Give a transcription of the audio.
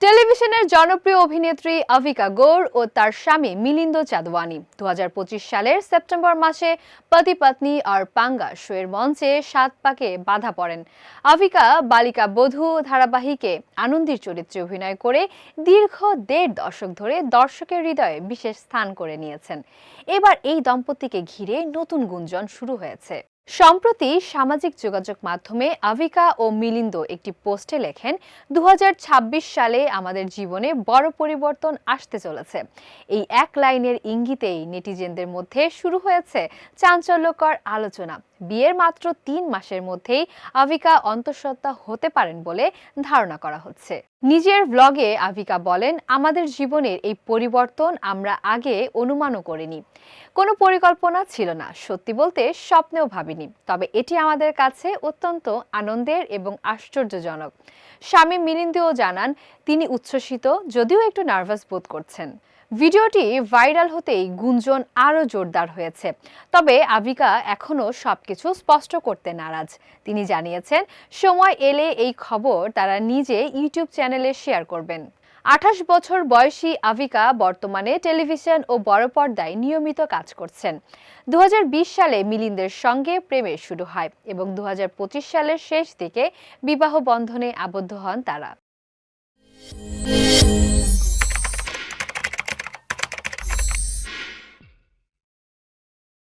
টেলিভিশনের জনপ্রিয় অভিনেত্রী আভিকা গৌর ও তার স্বামী মিলিন্দ চাঁদওয়ানি 2025 সালের সেপ্টেম্বর মাসে পতি পত্নী আর পাঙ্গা শোয়ের মঞ্চে 7 পাকে বাধা পড়েন। আভিকা বালিকা বধূ ধারাবাহিকে আনন্দীর চরিত্রে অভিনয় করে দীর্ঘ 1.5 দশক ধরে দর্শকের হৃদয়ে বিশেষ স্থান করে নিয়েছেন। এবার এই দম্পতিকে ঘিরে নতুন গুঞ্জন শুরু হয়েছে। সম্প্রতি সামাজিক যোগাযোগ মাধ্যমে আভিকা ও মিলিন্দ একটি পোস্টে লেখেন, 2026 সালে আমাদের জীবনে বড় পরিবর্তন আসতে চলেছে। এই এক লাইনের ইঙ্গিতেই নেটিজেনদের মধ্যে শুরু হয়েছে চাঞ্চল্যকর আলোচনা। বিয়ের মাত্র 3 মাসের মধ্যেই আভিকা অন্তঃসত্ত্বা হতে পারেন বলে ধারণা করা হচ্ছে। নিজের ব্লগে আভিকা বলেন, আমাদের জীবনের এই পরিবর্তন আমরা আগে অনুমানও করিনি। কোনো পরিকল্পনা ছিল না, সত্যি বলতে স্বপ্নেও ভাবিনি। তবে এটি আমাদের কাছে অত্যন্ত আনন্দের এবং আশ্চর্যজনক। স্বামী মিলিন্দও জানান, তিনি উচ্ছ্বসিত, যদিও একটু নার্ভাস বোধ করছেন। ভিডিওটি ভাইরাল হতেই গুঞ্জন আরও জোরদার হয়েছে। তবে আভিকা এখনও সবকিছু স্পষ্ট করতে নারাজ। তিনি জানিয়েছেন, সময় এলে এই খবর তারা নিজে ইউটিউব চ্যানেলে শেয়ার করবেন। 28 বছর বয়সী আভিকা বর্তমানে টেলিভিশন ও বড় পর্দায় নিয়মিত কাজ করছেন। 2020 সালে মিলিন্দের সঙ্গে প্রেমের শুরু হয় এবং 2025 সালের শেষ দিকে বিবাহ বন্ধনে আবদ্ধ হন তারা।